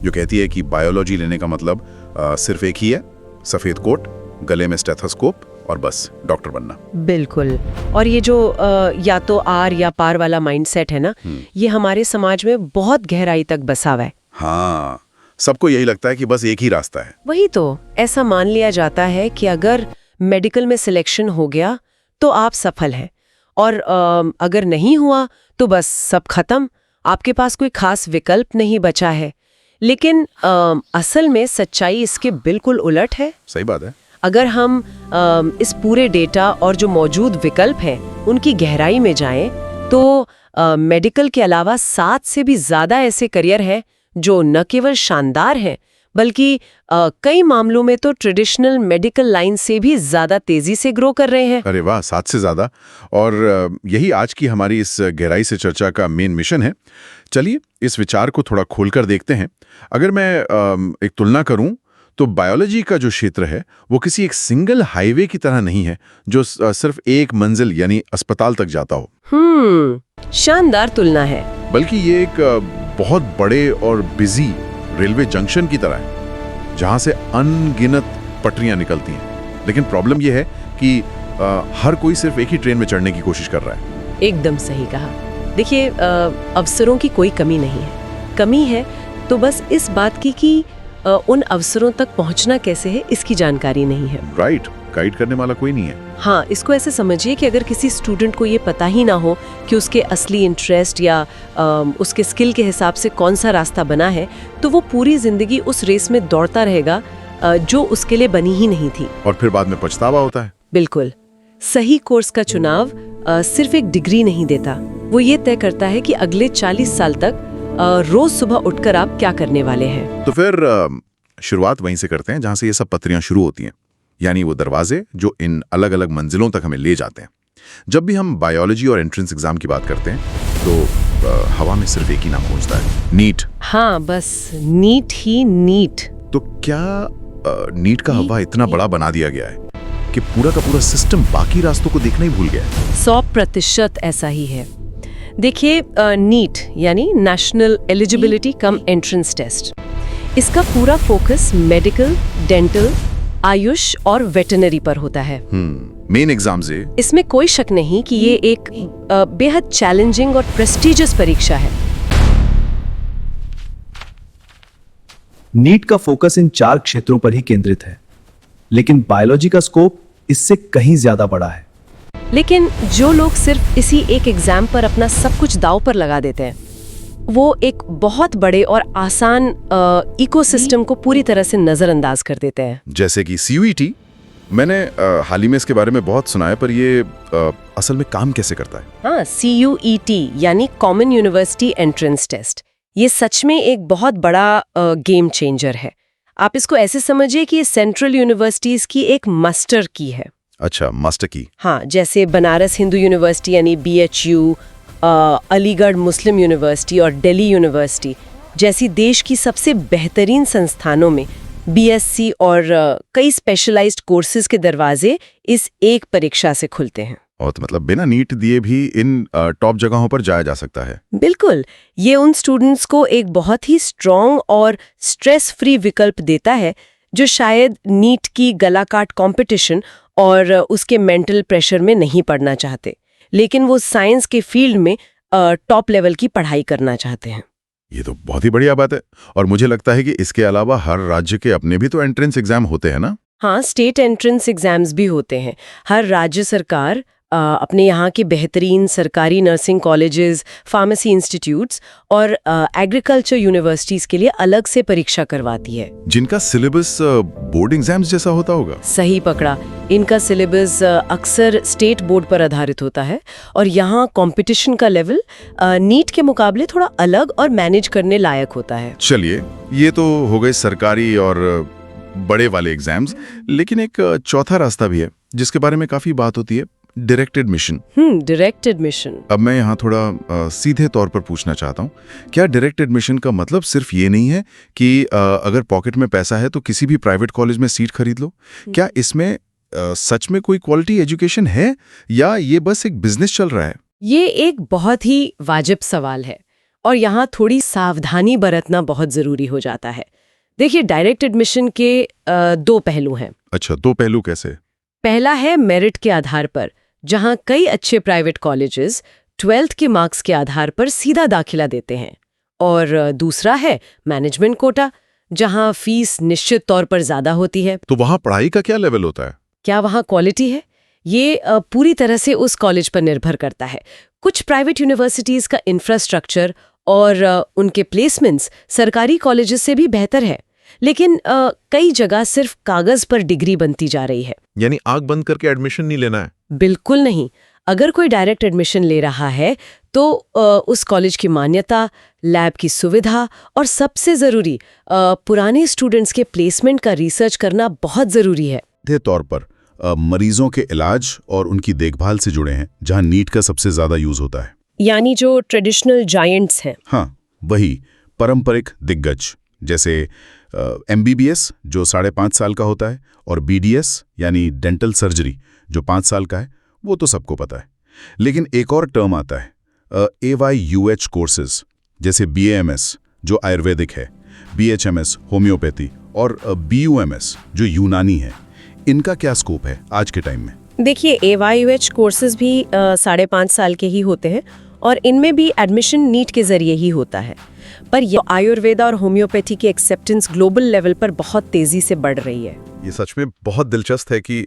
जो कहती है कि बायोलॉजी लेने का मतलब सिर्फ एक ही है, सफेद कोट, गले में स्टेथोस्कोप और बस डॉक्टर बनना। बिल्कुल। और ये जो या तो आर या पार वाला माइंडसेट है ना, ये हमारे समाज में बहुत गहराई तक बसा हुआ है। हाँ, सबको यही लगता है कि बस एक ही रास्ता है। वही तो, ऐसा मान लिया जाता है कि अगर मेडिकल में सिलेक्शन हो गया तो आप सफल हैं, और अगर नहीं हुआ तो बस सब खत्म, आपके पास कोई खास विकल्प नहीं बचा है। लेकिन असल में सच्चाई इसके बिल्कुल उलट है। सही बात है। अगर हम इस पूरे डेटा और जो मौजूद विकल्प हैं उनकी गहराई में जाएं, तो मेडिकल के अलावा 7 से भी ज़्यादा ऐसे करियर हैं जो न केवल शानदार हैं, बल्कि कई मामलों में तो ट्रेडिशनल मेडिकल लाइन से भी ज़्यादा तेज़ी से ग्रो कर रहे हैं। अरे वाह, 7 से ज़्यादा। और यही आज की हमारी इस गहराई से चर्चा का मेन मिशन है। चलिए इस विचार को थोड़ा खोलकर देखते हैं। अगर मैं एक तुलना करूं तो बायोलॉजी का जो क्षेत्र है वो किसी एक सिंगल हाईवे की तरह नहीं है जो सिर्फ एक मंजिल यानी अस्पताल तक जाता हो। शानदार तुलना है। बल्कि ये एक बहुत बड़े और बिजी रेलवे जंक्शन की तरह है जहां से अनगिनत पटरियां निकलती हैं। लेकिन प्रॉब्लम यह है कि हर कोई सिर्फ एक ही ट्रेन में चढ़ने की कोशिश कर रहा है। एकदम सही कहा। देखिए, अवसरों की कोई कमी नहीं है। कमी है तो बस इस बात की कि उन अवसरों तक पहुंचना कैसे है, इसकी जानकारी नहीं है। राइट, गाइड करने वाला कोई नहीं है। हाँ, इसको ऐसे समझिए कि अगर किसी स्टूडेंट को ये पता ही ना हो कि उसके असली इंटरेस्ट या उसके स्किल के हिसाब से कौन सा रास्ता बना है, तो वो पूरी जिंदगी उस रेस में दौड़ता रहेगा जो उसके लिए बनी ही नहीं थी। और फिर बाद में पछतावा होता है। बिल्कुल। सही कोर्स का चुनाव सिर्फ एक डिग्री नहीं देता, वो ये तय करता है कि अगले 40 साल तक रोज सुबह उठकर आप क्या करने वाले हैं। तो फिर शुरुआत वहीं से करते हैं जहां से ये सब पत्रियां शुरू होती हैं, यानी वो दरवाजे जो इन अलग अलग मंजिलों तक हमें ले जाते हैं। जब भी हम बायोलॉजी और एंट्रेंस एग्जाम की बात करते हैं तो हवा में सिर्फ एक ही नाम पहुंचता है, नीट। हाँ, बस नीट ही नीट। तो क्या नीट का हवा इतना बड़ा बना दिया गया है कि पूरा का पूरा सिस्टम बाकी रास्तों को देखना ही भूल गया है? 100% ऐसा ही है। देखिए, नीट यानी national eligibility cum entrance test, इसका पूरा फोकस मेडिकल, डेंटल, आयुष और वेटरनरी पर होता है। मेन एग्जाम से इसमें कोई शक नहीं कि ये एक बेहद चैलेंजिंग और प्रेस्टिजियस परीक्षा है। नीट का फोकस इन 4 क्षेत्रों पर ही केंद्रित है, लेकिन बायोलॉजी का स्कोप इससे कहीं ज्यादा बड़ा है। लेकिन जो लोग सिर्फ इसी एक एग्जाम पर अपना सब कुछ दांव पर लगा देते हैं, वो एक बहुत बड़े और आसान इकोसिस्टम को पूरी तरह से नजरअंदाज कर देते हैं। जैसे कि CUET, मैंने हाल ही में इसके बारे में बहुत सुना है, पर ये असल में काम कैसे करता है? हाँ, CUET यानी कॉमन यूनिवर्सिटी एंट्रेंस टेस्ट, ये सच में एक बहुत बड़ा गेम चेंजर है। आप इसको ऐसे समझिए कि ये सेंट्रल यूनिवर्सिटीज की एक मास्टर की है। अच्छा, मास्टर की। हाँ, जैसे बनारस हिंदू यूनिवर्सिटी यानी BHU, अलीगढ़ मुस्लिम यूनिवर्सिटी और दिल्ली यूनिवर्सिटी जैसी देश की सबसे बेहतरीन संस्थानों में BSc और कई स्पेशलाइज्ड कोर्सेज के दरवाजे इस एक परीक्षा से खुलते हैं। और तो मतलब बिना नीट दिए भी इन टॉप जगहों पर जाया जा सकता है। बिल्कुल, ये उन स्टूडेंट्स को एक बहुत ही स्ट्रॉन्ग और स्ट्रेस फ्री विकल्प देता है जो शायद नीट की गलाकाट कंपटीशन और उसके मेंटल प्रेशर में नहीं पड़ना चाहते, लेकिन वो साइंस के फील्ड में टॉप लेवल की पढ़ाई करना चाहते हैं। ये तो बहुत ही बढ़िया बात है। और मुझे लगता है कि इसके अलावा हर राज्य के अपने भी तो एंट्रेंस एग्जाम होते हैं ना? हाँ, स्टेट एंट्रेंस एग्जाम्स भी होते हैं। हर राज्य सरकार अपने यहाँ के बेहतरीन सरकारी नर्सिंग कॉलेजेस, फार्मेसी इंस्टीट्यूट्स और एग्रीकल्चर यूनिवर्सिटीज के लिए अलग से परीक्षा करवाती है, जिनका सिलेबस बोर्ड एग्जाम्स जैसा होता होगा। सही पकड़ा। इनका सिलेबस अक्सर स्टेट बोर्ड पर आधारित होता है और यहाँ कंपटीशन का लेवल नीट के मुकाबले थोड़ा अलग और मैनेज करने लायक होता है। चलिए, ये तो हो गए सरकारी और बड़े वाले एग्जाम्स, लेकिन एक चौथा रास्ता भी है जिसके बारे में काफी बात होती है, डायरेक्ट एडमिशन। Direct admission. अब मैं यहाँ थोड़ा सीधे तौर पर पूछना चाहता हूँ, क्या डायरेक्ट एडमिशन का मतलब सिर्फ ये नहीं है कि अगर पॉकेट में पैसा है तो किसी भी प्राइवेट कॉलेज में सीट खरीद लो? क्या इसमें सच में कोई क्वालिटी एजुकेशन है या ये बस एक बिजनेस चल रहा है? ये एक बहुत ही वाजिब सवाल है और यहाँ थोड़ी सावधानी बरतना बहुत ज़रूरी हो जाता है। देखिए, डायरेक्ट एडमिशन के 2 पहलू हैं। अच्छा, 2 पहलू कैसे? पहला है मेरिट के आधार पर, जहाँ कई अच्छे प्राइवेट कॉलेजेस 12th के मार्क्स के आधार पर सीधा दाखिला देते हैं। और दूसरा है मैनेजमेंट कोटा, जहाँ फीस निश्चित तौर पर ज़्यादा होती है। तो वहाँ पढ़ाई का क्या लेवल होता है? क्या वहाँ क्वालिटी है? ये पूरी तरह से उस कॉलेज पर निर्भर करता है। कुछ प्राइवेट यूनिवर्सिटीज़ का इंफ्रास्ट्रक्चर और उनके प्लेसमेंट्स सरकारी कॉलेजेस से भी बेहतर है, लेकिन कई जगह सिर्फ कागज़ पर डिग्री बनती जा रही है। यानी आंख बंद करके एडमिशन नहीं लेना है? बिल्कुल नहीं। अगर कोई डायरेक्ट एडमिशन ले रहा है तो उस कॉलेज की मान्यता, लैब की सुविधा और सबसे ज़रूरी पुराने स्टूडेंट्स के प्लेसमेंट का रिसर्च करना बहुत ज़रूरी है। सीधे तौर पर मरीजों के इलाज और उनकी देखभाल से जुड़े हैं, जहां नीट का सबसे ज्यादा यूज होता है। यानी जो ट्रेडिशनल जायंट्स हैं। हाँ, वही पारंपरिक दिग्गज, जैसे MBBS जो 5.5 साल का होता है, और BDS यानी डेंटल सर्जरी जो 5 साल का है, वो तो सबको पता है। लेकिन एक और टर्म आता है AYUH कोर्सेज, जैसे BAMS जो आयुर्वेदिक है, BHMS होम्योपैथी और BUMS जो यूनानी है। इनका क्या स्कोप है आज के टाइम में? देखिए, AYUH कोर्सेज भी 5.5 साल के ही होते हैं और इनमें भी एडमिशन नीट के जरिए ही होता है। पर ये आयुर्वेदा और होम्योपैथी की एक्सेप्टेंस ग्लोबल लेवल पर बहुत तेजी से बढ़ रही है। ये सच में बहुत दिलचस्प है कि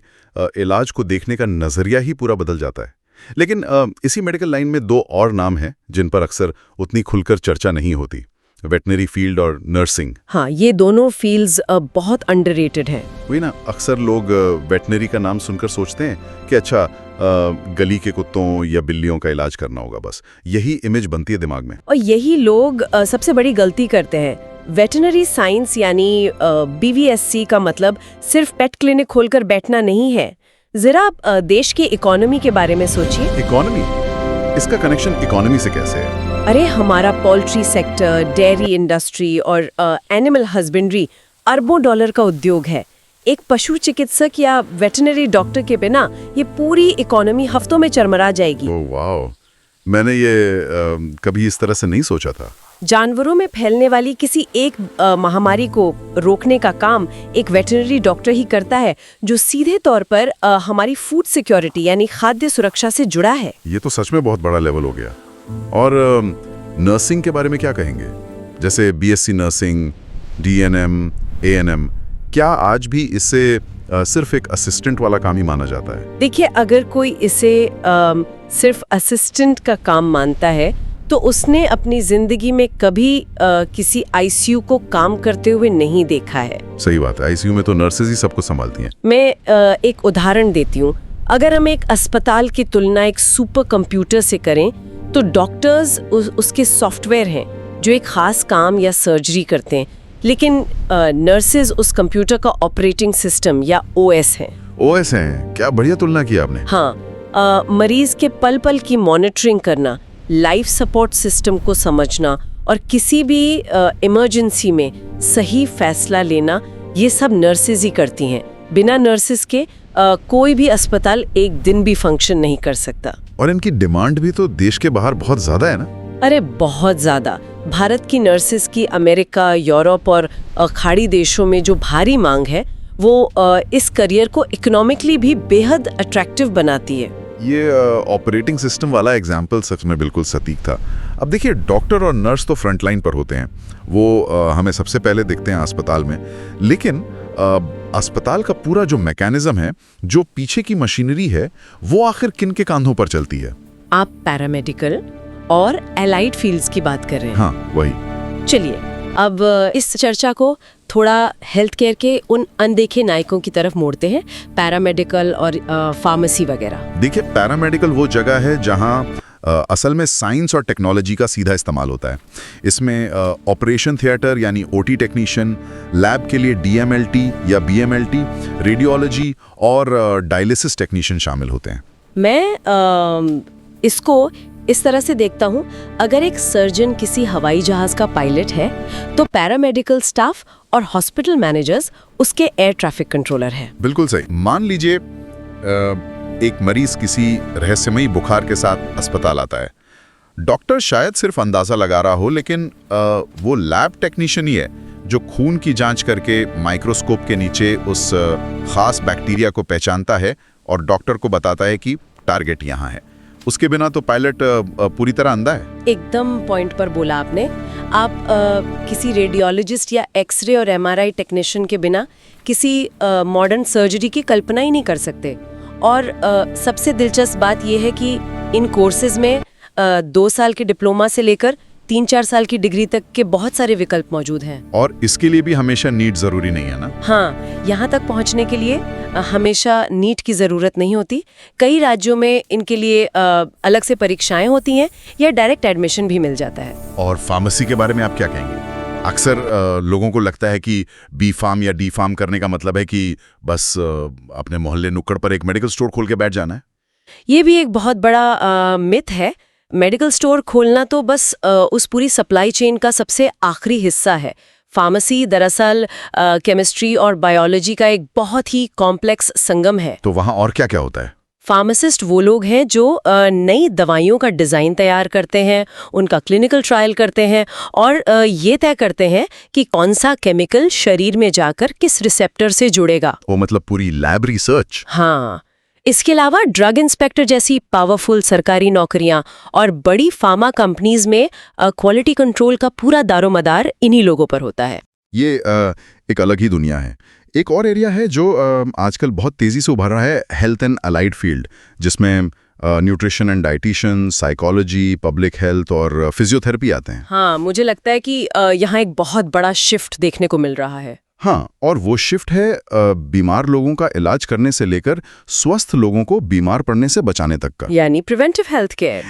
इलाज को देखने का नजरिया ही पूरा बदल जाता है। लेकिन इसी मेडिकल लाइन में 2 और नाम हैं जिन पर अक्सर उतनी खुलकर चर्चा नहीं होती, वेटनरी फील्ड और नर्सिंग। हाँ, ये दोनों फील्ड्स बहुत अंडररेटेड हैं। वही ना, अक्सर लोग वेटनरी का नाम सुनकर सोचते हैं कि अच्छा गली के कुत्तों या बिल्लियों का इलाज करना होगा, बस यही इमेज बनती है दिमाग में। और यही लोग सबसे बड़ी गलती करते हैं। वेटनरी साइंस यानी BVSC का मतलब सिर्फ पेट क्लिनिक खोलकर बैठना नहीं है। जरा देश की इकोनॉमी के बारे में सोचिए। इकोनॉमी? इसका कनेक्शन इकोनॉमी से कैसे है? अरे, हमारा पोल्ट्री सेक्टर, डेयरी इंडस्ट्री और एनिमल हस्बेंड्री अरबों डॉलर का उद्योग है। एक पशु चिकित्सक या वेटनरी डॉक्टर के बिना ये पूरी इकोनॉमी हफ्तों में चरमरा जाएगी। ओह वाह, मैंने ये कभी इस तरह से नहीं सोचा था। जानवरों में फैलने वाली किसी एक महामारी को रोकने का काम एक वेटरनरी डॉक्टर ही करता है, जो सीधे तौर पर हमारी फूड सिक्योरिटी यानी खाद्य सुरक्षा से जुड़ा है। ये तो सच में बहुत बड़ा लेवल हो गया। और नर्सिंग के बारे में क्या कहेंगे? जैसे BSc नर्सिंग, DNM, ANM, क्या आज भी इससे सिर्फ एक असिस्टेंट वाला काम ही माना जाता है? देखिए, अगर कोई इसे सिर्फ असिस्टेंट का काम मानता है तो उसने अपनी जिंदगी में कभी किसी ICU को काम करते हुए नहीं देखा है। सही बात है, ICU में तो नर्सेज ही सब कुछ संभालती हैं। मैं एक उदाहरण देती हूँ। अगर हम एक अस्पताल की तुलना एक सुपर कंप्यूटर से करें तो डॉक्टर्स उसके सॉफ्टवेयर हैं जो एक खास काम या सर्जरी करते हैं, लेकिन नर्सेज उस कंप्यूटर का ऑपरेटिंग सिस्टम या OS हैं। OS हैं? क्या बढ़िया तुलना की आपने। हाँ, मरीज के पल पल की मॉनिटरिंग करना, लाइफ सपोर्ट सिस्टम को समझना और किसी भी इमरजेंसी में सही फैसला लेना, ये सब नर्सेज ही करती हैं। बिना नर्सेज के कोई भी अस्पताल एक दिन भी फंक्शन नहीं कर सकता। और इनकी डिमांड भी तो देश के बाहर बहुत ज्यादा है ना? अरे बहुत ज्यादा। भारत की नर्सेज की अमेरिका, यूरोप और खाड़ी देशों में जो भारी मांग है वो इस करियर को इकोनॉमिकली भी बेहद अट्रैक्टिव बनाती है। ये ऑपरेटिंग सिस्टम वाला एग्जाम्पल सच में बिल्कुल सटीक था। अब देखिए, डॉक्टर और नर्स तो फ्रंट लाइन पर होते हैं, वो हमें सबसे पहले दिखते हैं अस्पताल में। लेकिन अस्पताल का पूरा जो मैकेनिज्म है, जो पीछे की मशीनरी है, वो आखिर किन के कांधों पर चलती है? आप पैरामेडिकल और एलाइड फील्ड्स की बात कर रहे हैं। हाँ, वही। चलिए, अब इस चर्चा को थोड़ा हेल्थ केयर के उन अनदेखे नायकों की तरफ मोड़ते हैं, पैरामेडिकल और फार्मेसी वगैरह। देखिए, पैरामेडिकल वो जगह है जहां असल में साइंस और टेक्नोलॉजी का सीधा इस्तेमाल होता है। इसमें ऑपरेशन थिएटर यानी OT टेक्नीशियन, लैब के लिए DMLT या BMLT, रेडियोलॉजी और डायलिसिस टेक्नीशियन शामिल होते हैं। मैं इसको इस तरह से देखता हूँ, अगर एक सर्जन किसी हवाई जहाज का पायलट है तो पैरामेडिकल स्टाफ और हॉस्पिटल मैनेजर्स उसके एयर ट्रैफिक कंट्रोलर हैं। बिल्कुल सही। मान लीजिए एक मरीज किसी रहस्यमयी बुखार के साथ अस्पताल आता है। डॉक्टर शायद सिर्फ अंदाजा लगा रहा हो, लेकिन वो लैब टेक्नीशियन ही है जो खून की जांच करके माइक्रोस्कोप के नीचे उस खास बैक्टीरिया को पहचानता है और डॉक्टर को बताता है कि टारगेट यहाँ है। उसके बिना तो पायलट पूरी तरह अंधा है। एकदम पॉइंट पर बोला आपने। आप किसी रेडियोलॉजिस्ट या एक्सरे और एमआरआई टेक्नीशियन के बिना किसी मॉडर्न सर्जरी की कल्पना ही नहीं कर सकते। और सबसे दिलचस्प बात यह है कि इन कोर्सेज में 2 साल के डिप्लोमा से लेकर 3-4 साल की डिग्री तक के बहुत सारे विकल्प मौजूद हैं। और इसके लिए भी हमेशा नीट जरूरी नहीं है ना? हाँ, यहाँ तक पहुँचने के लिए हमेशा नीट की ज़रूरत नहीं होती। कई राज्यों में इनके लिए अलग से परीक्षाएं होती हैं या डायरेक्ट एडमिशन भी मिल जाता है। और फार्मेसी के बारे में आप क्या कहेंगे? अक्सर लोगों को लगता है कि बी फार्म या डी फार्म करने का मतलब है कि बस अपने मोहल्ले नुक्कड़ पर एक मेडिकल स्टोर खोल के बैठ जाना है। ये भी एक बहुत बड़ा मिथ है। मेडिकल स्टोर खोलना तो बस उस पूरी सप्लाई चेन का सबसे आखिरी हिस्सा है। फार्मेसी दरअसल केमिस्ट्री और बायोलॉजी का एक बहुत ही कॉम्प्लेक्स संगम है। तो वहाँ और क्या क्या होता है? फार्मासिस्ट वो लोग हैं जो नई दवाइयों का डिज़ाइन तैयार करते हैं, उनका क्लिनिकल ट्रायल करते हैं और ये तय करते हैं कि कौन सा केमिकल शरीर में जाकर किस रिसेप्टर से जुड़ेगा। वो मतलब पूरी लैब रिसर्च। हाँ, इसके अलावा ड्रग इंस्पेक्टर जैसी पावरफुल सरकारी नौकरियां और बड़ी फार्मा कंपनीज में क्वालिटी कंट्रोल का पूरा दारोमदार इन्हीं लोगों पर होता है। ये एक अलग ही दुनिया है। एक और एरिया है जो आजकल बहुत तेजी से उभर रहा है, हेल्थ एंड अलाइड फील्ड, जिसमें nutrition and dietitian, psychology, public health और फिजियोथेरेपी आते हैं। हाँ, मुझे लगता है कि यहाँ एक बहुत बड़ा शिफ्ट देखने को मिल रहा है। हाँ, और वो शिफ्ट है बीमार लोगों का इलाज करने से लेकर स्वस्थ लोगों को बीमार पड़ने से बचाने तक का, यानी प्रिवेंटिव हेल्थ केयर।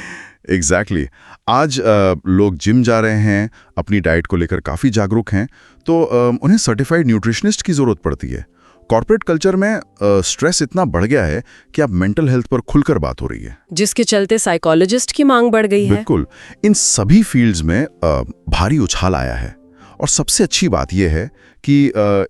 एग्जैक्टली। आज लोग जिम जा रहे हैं, अपनी डाइट को लेकर काफ़ी जागरूक हैं, तो उन्हें सर्टिफाइड न्यूट्रिशनिस्ट की ज़रूरत पड़ती है। कॉर्पोरेट कल्चर में स्ट्रेस इतना बढ़ गया है कि अब मेंटल हेल्थ पर खुलकर बात हो रही है, जिसके चलते साइकोलॉजिस्ट की मांग बढ़ गई है। बिल्कुल। इन सभी फील्ड्स में भारी उछाल आया है। और सबसे अच्छी बात यह है कि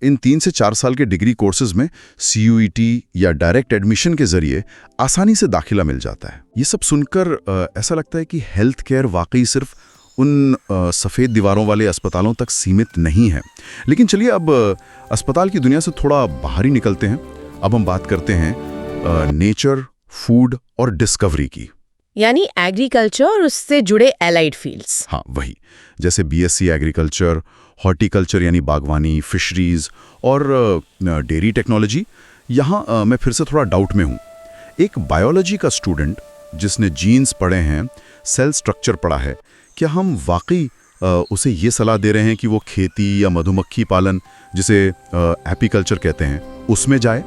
इन 3 से 4 साल के डिग्री कोर्सेज में CUET या डायरेक्ट एडमिशन के जरिए आसानी से दाखिला मिल जाता है। ये सब सुनकर ऐसा लगता है कि हेल्थ केयर वाकई सिर्फ उन सफ़ेद दीवारों वाले अस्पतालों तक सीमित नहीं है। लेकिन चलिए अब अस्पताल की दुनिया से थोड़ा बाहर ही निकलते हैं। अब हम बात करते हैं नेचर, फूड और डिस्कवरी की, यानी एग्रीकल्चर और उससे जुड़े एलाइड फील्ड्स। हाँ, वही। जैसे BSc एग्रीकल्चर, हॉर्टिकल्चर यानी बागवानी, फिशरीज और डेयरी टेक्नोलॉजी। यहाँ मैं फिर से थोड़ा डाउट में हूँ। एक बायोलॉजी का स्टूडेंट जिसने जीन्स पढ़े हैं, सेल स्ट्रक्चर पढ़ा है, क्या हम वाकई उसे ये सलाह दे रहे हैं कि वो खेती या मधुमक्खी पालन, जिसे एपीकल्चर कहते हैं, उसमें जाए?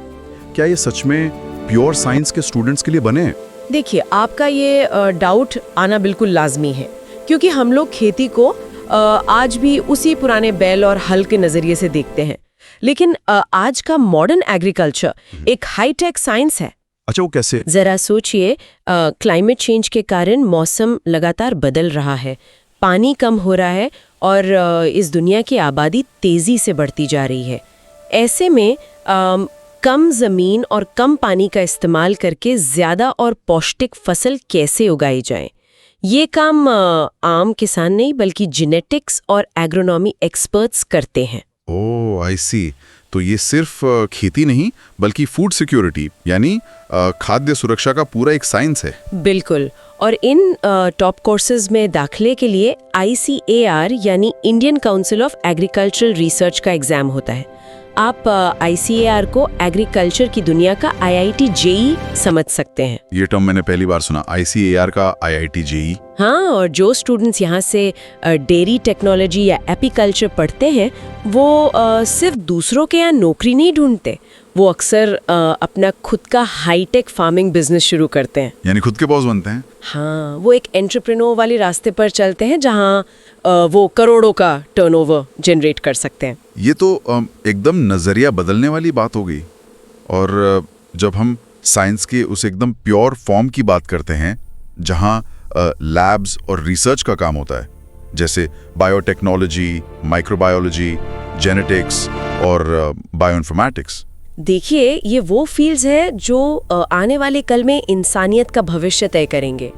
क्या ये सच में प्योर साइंस के स्टूडेंट्स के लिए बने हैं? देखिए, आपका ये डाउट आना बिल्कुल लाजमी है, क्योंकि हम लोग खेती को आज भी उसी पुराने बैल और हल के नज़रिए से देखते हैं। लेकिन आज का मॉडर्न एग्रीकल्चर एक हाईटेक साइंस है। अच्छा, वो कैसे? जरा सोचिए, क्लाइमेट चेंज के कारण मौसम लगातार बदल रहा है, पानी कम हो रहा है और इस दुनिया की आबादी तेजी से बढ़ती जा रही है। ऐसे में कम जमीन और कम पानी का इस्तेमाल करके ज्यादा और पौष्टिक फसल कैसे उगाई जाए, ये काम आम किसान नहीं बल्कि जेनेटिक्स और एग्रोनॉमी एक्सपर्ट्स करते हैं। ओह, आई सी। तो ये सिर्फ खेती नहीं बल्कि फूड सिक्योरिटी यानी खाद्य सुरक्षा का पूरा एक साइंस है। बिल्कुल। और इन टॉप कोर्सेज में दाखिले के लिए ICAR यानी Indian council of agricultural research का एग्जाम होता है। आप ICAR को एग्रीकल्चर की दुनिया का IIT JEE समझ सकते हैं। ये टर्म मैंने पहली बार सुना, ICAR का IIT JEE। हाँ, और जो स्टूडेंट्स यहाँ से डेयरी टेक्नोलॉजी या एपीकल्चर पढ़ते हैं, वो सिर्फ दूसरों के यहाँ नौकरी नहीं ढूंढते, वो अक्सर अपना खुद का हाईटेक फार्मिंग बिजनेस शुरू करते हैं। यानी खुद के बॉस बनते हैं। हाँ, वो एक एंटरप्रेन्योर वाले रास्ते पर चलते हैं जहाँ वो करोड़ों का टर्नओवर जनरेट कर सकते हैं। ये तो एकदम नज़रिया बदलने वाली बात हो गई। और जब हम साइंस के उस एकदम प्योर फॉर्म की बात करते हैं जहाँ लैब्स और रिसर्च का काम होता है, जैसे बायोटेक्नोलॉजी, माइक्रोबायोलॉजी, जेनेटिक्स और बायोइन्फॉर्मेटिक्स, देखिए, ये वो फील्ड्स हैं जो आने वाले कल में इंसानियत का भविष्य तय करेंगे।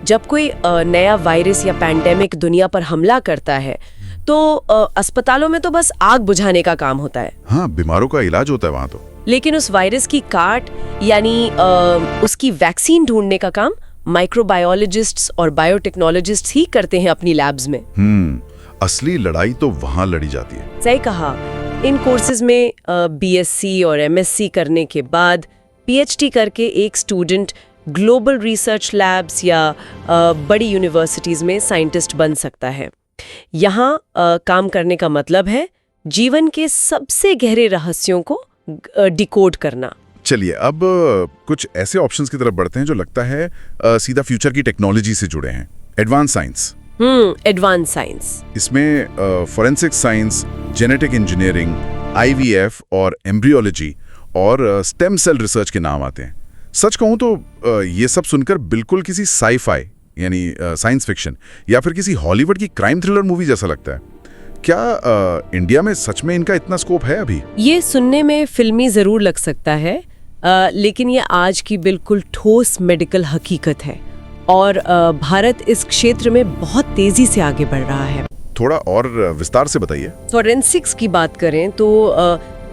जब कोई नया वायरस या पैंडेमिक दुनिया पर हमला करता है तो अस्पतालों में तो बस आग बुझाने का काम होता है। हाँ, बीमारों का इलाज होता है वहाँ तो। लेकिन उस वायरस की काट यानी उसकी वैक्सीन ढूंढने का काम माइक्रोबायोलॉजिस्ट्स और बायोटेक्नोलॉजिस्ट्स ही करते हैं अपनी लैब्स में। असली लड़ाई तो वहाँ लड़ी जाती है। सही कहा। इन कोर्सेज में बीएससी और एमएससी करने के बाद पीएचडी करके एक स्टूडेंट ग्लोबल रिसर्च लैब्स या बड़ी यूनिवर्सिटीज में साइंटिस्ट बन सकता है। यहाँ काम करने का मतलब है जीवन के सबसे गहरे रहस्यों को डिकोड करना। चलिए अब कुछ ऐसे ऑप्शंस की तरफ बढ़ते हैं जो लगता है सीधा फ्यूचर की टेक्नोलॉजी से जुड़े हैं। Advance science. Advance science. इसमें forensic science, genetic engineering, IVF और एम्ब्रियोलॉजी और स्टेम सेल रिसर्च के नाम आते हैं। सच कहूं तो ये सब सुनकर बिल्कुल किसी साई-फाई यानी साइंस फिक्शन या फिर किसी हॉलीवुड की क्राइम थ्रिलर मूवी जैसा लगता है। क्या इंडिया में सच में इनका इतना स्कोप है अभी? ये सुनने में फिल्मी जरूर लग सकता है, लेकिन ये आज की बिल्कुल ठोस मेडिकल हकीकत है और भारत इस क्षेत्र में बहुत तेजी से आगे बढ़ रहा है। थोड़ा और विस्तार से बताइए। फॉरेंसिक्स की बात करें तो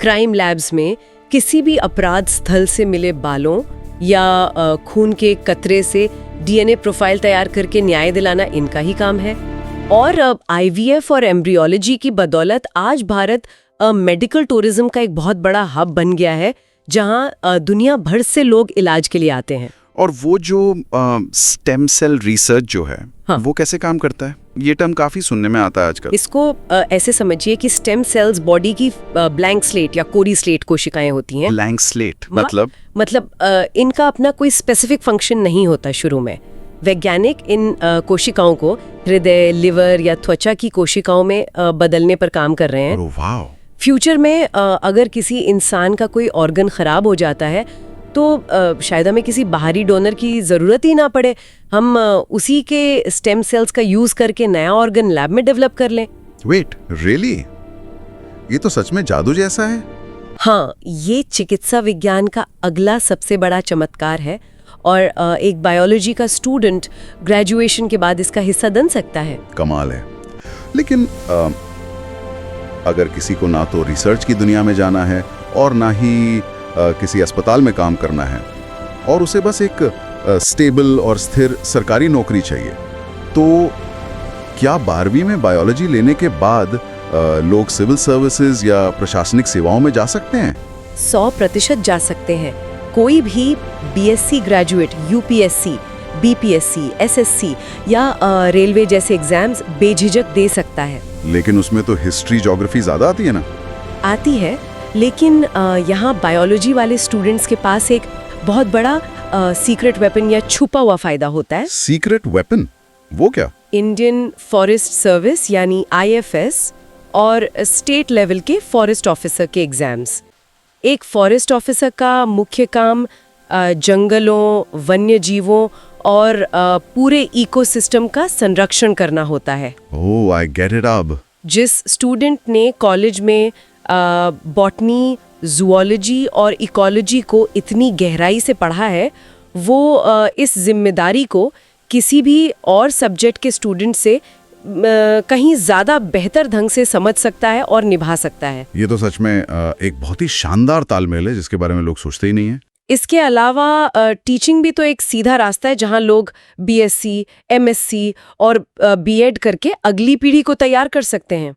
क्राइम लैब्स में किसी भी अपराध स्थल से मिले बालों या खून के कतरे से डीएनए प्रोफाइल तैयार करके न्याय दिलाना इनका ही काम है। और आईवीएफ और एम्ब्रियोलॉजी की बदौलत आज भारत मेडिकल टूरिज्म का एक बहुत बड़ा हब बन गया है, जहां दुनिया भर से लोग इलाज के लिए आते हैं। और वो जो स्टेम सेल रिसर्च जो है, हाँ। वो कैसे काम करता है? ये टर्म काफी सुनने में आता है आजकल। इसको ऐसे समझिए कि स्टेम सेल्स बॉडी की ब्लैंक स्लेट या कोरी स्लेट कोशिकाएं होती हैं। ब्लैंक स्लेट मतलब इनका अपना कोई स्पेसिफिक फंक्शन नहीं होता शुरू में। वैज्ञानिक इन कोशिकाओं को हृदय, लिवर या त्वचा की कोशिकाओं में बदलने पर काम कर रहे हैं। वाह। फ्यूचर में अगर किसी इंसान का कोई ऑर्गन खराब हो जाता है तो शायद हमें किसी बाहरी डोनर की ज़रूरत ही ना पड़े, हम उसी के स्टेम सेल्स का यूज़ करके नया ऑर्गन लैब में डेवलप कर लें। Wait, really? ये तो सच में जादू जैसा है। हाँ, ये चिकित्सा विज्ञान का अगला सबसे बड़ा चमत्कार है और एक बायोलॉजी का स्टूडेंट ग्रेजुएशन के बाद इसका हिस्सा बन सकता है। कमाल है। लेकिन अगर किसी को ना तो रिसर्च की दुनिया में जाना है और ना ही किसी अस्पताल में काम करना है और उसे बस एक स्टेबल और स्थिर सरकारी नौकरी चाहिए, तो क्या 12वीं में बायोलॉजी लेने के बाद लोग सिविल सर्विसेज या प्रशासनिक सेवाओं में जा सकते हैं? 100% जा सकते हैं। कोई भी BSc graduate UPSC, BPSC, SSC या रेलवे जैसे एग्जाम्स बेझिझक दे सकता है। लेकिन उसमें तो हिस्ट्री, ज्योग्राफी ज्यादा आती है ना? आती है, लेकिन यहाँ बायोलॉजी वाले स्टूडेंट्स के पास एक बहुत बड़ा सीक्रेट वेपन या छुपा हुआ फायदा होता है। Secret weapon? वो क्या? इंडियन फॉरेस्ट सर्विस यानी आईएफएस और स्टेट लेवल के फॉरेस्ट ऑफिसर के एग्जाम्स। एक फॉरेस्ट ऑफिसर का मुख्य काम जंगलों, वन्य जीवों और पूरे इकोसिस्टम का संरक्षण करना होता है। ओह, आई गेट इट अब। जिस स्टूडेंट ने कॉलेज में बॉटनी, जूलॉजी और इकोलॉजी को इतनी गहराई से पढ़ा है, वो इस जिम्मेदारी को किसी भी और सब्जेक्ट के स्टूडेंट से कहीं ज़्यादा बेहतर ढंग से समझ सकता है और निभा सकता है। ये तो सच में एक बहुत ही शानदार तालमेल है जिसके बारे में लोग सोचते ही नहीं है। इसके अलावा टीचिंग भी तो एक सीधा रास्ता है जहां लोग बीएससी, एमएससी और बीएड करके अगली पीढ़ी को तैयार कर सकते हैं।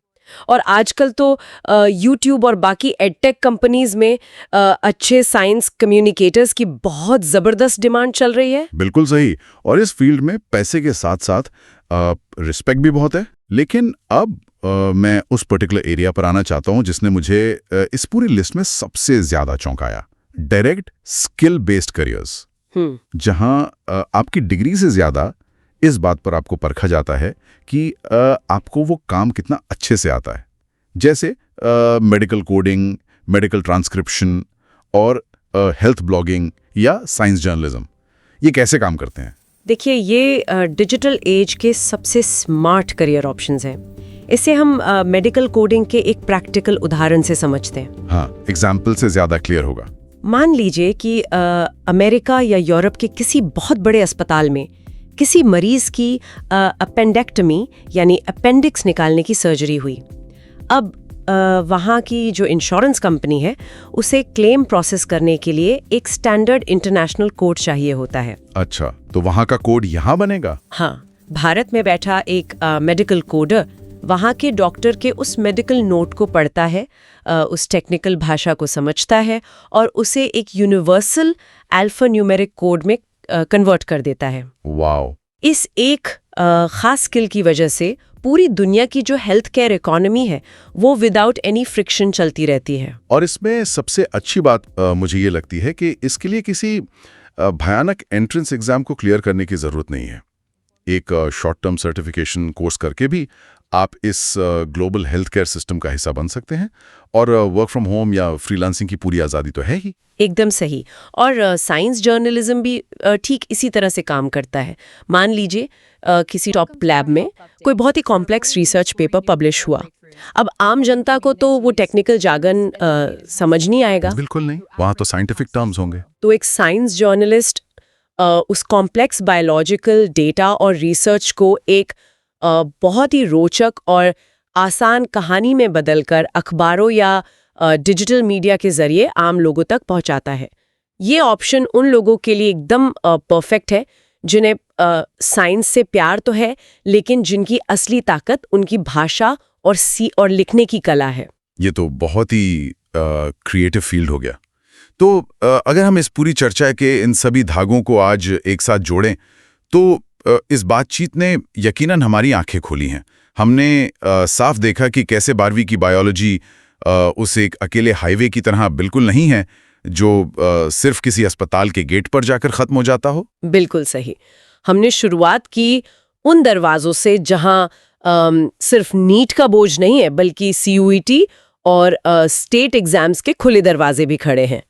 और आजकल तो यूट्यूब और बाकी एडटेक कंपनीज में अच्छे साइंस कम्युनिकेटर्स की बहुत ज़बरदस्त डिमांड चल रही है। बिल्कुल सही। और इस फील्ड में पैसे के साथ साथ रिस्पेक्ट भी बहुत है। लेकिन अब मैं उस पर्टिकुलर एरिया पर आना चाहता हूं जिसने मुझे इस पूरी लिस्ट में सबसे ज्यादा चौंकाया। डायरेक्ट स्किल बेस्ड करियर्स, जहां आपकी डिग्री से ज्यादा इस बात पर आपको परखा जाता है कि आपको वो काम कितना अच्छे से आता है। जैसे मेडिकल कोडिंग, मेडिकल ट्रांसक्रिप्शन और हेल्थ ब्लॉगिंग या साइंस जर्नलिज्म। ये कैसे काम करते हैं? देखिए, ये डिजिटल एज के सबसे स्मार्ट करियर ऑप्शंस हैं। इसे हम मेडिकल कोडिंग के एक प्रैक्टिकल उदाहरण से समझते हैं। हाँ, एग्जाम्पल से ज्यादा क्लियर होगा। मान लीजिए कि अमेरिका या यूरोप के किसी बहुत बड़े अस्पताल में किसी मरीज की अपेंडेक्टमी यानी अपेंडिक्स निकालने की सर्जरी हुई। अब वहाँ की जो इंश्योरेंस कंपनी है उसे क्लेम प्रोसेस करने के लिए एक स्टैंडर्ड इंटरनेशनल कोड चाहिए होता है। अच्छा, तो वहाँ का कोड यहाँ बनेगा? हाँ, भारत में बैठा एक मेडिकल कोडर वहाँ के डॉक्टर के उस मेडिकल नोट को पढ़ता है, उस टेक्निकल भाषा को समझता है और उसे एक यूनिवर्सल अल्फान्यूमेरिक कोड में कन्वर्ट कर देता है। वाओ! इस एक खास स्किल की वजह से पूरी दुनिया की जो हेल्थ केयर इकोनॉमी है वो विदाउट एनी फ्रिक्शन चलती रहती है। और इसमें सबसे अच्छी बात मुझे ये लगती है कि इसके लिए किसी भयानक एंट्रेंस एग्जाम को क्लियर करने की ज़रूरत नहीं है। एक शॉर्ट टर्म सर्टिफिकेशन कोर्स करके भी आप इस ग्लोबल हेल्थ केयर सिस्टम का हिस्सा बन सकते हैं और वर्क फ्रॉम होम या फ्रीलांसिंग की पूरी आज़ादी तो है ही। एकदम सही। और साइंस जर्नलिज्म भी ठीक इसी तरह से काम करता है। मान लीजिए किसी टॉप लैब में कोई बहुत ही कॉम्प्लेक्स रिसर्च पेपर पब्लिश हुआ। अब आम जनता को तो वो टेक्निकल जार्गन समझ नहीं आएगा। बिल्कुल नहीं, वहाँ तो साइंटिफिक टर्म्स होंगे। तो एक साइंस जर्नलिस्ट उस कॉम्प्लेक्स बायोलॉजिकल डेटा और रिसर्च को एक बहुत ही रोचक और आसान कहानी में बदलकर अखबारों या डिजिटल मीडिया के जरिए आम लोगों तक पहुंचाता है। ये ऑप्शन उन लोगों के लिए एकदम परफेक्ट है जिन्हें साइंस से प्यार तो है लेकिन जिनकी असली ताकत उनकी भाषा और लिखने की कला है। ये तो बहुत ही क्रिएटिव फील्ड हो गया। तो अगर हम इस पूरी चर्चा के इन सभी धागों को आज एक साथ जोड़ें तो इस बातचीत ने यकीनन हमारी आंखें खोली हैं। हमने साफ देखा कि कैसे 12वीं की बायोलॉजी उस एक अकेले हाईवे की तरह बिल्कुल नहीं है जो सिर्फ किसी अस्पताल के गेट पर जाकर खत्म हो जाता हो। बिल्कुल सही। हमने शुरुआत की उन दरवाजों से जहां सिर्फ नीट का बोझ नहीं है बल्कि CUET और स्टेट एग्जाम्स के खुले दरवाजे भी खड़े हैं।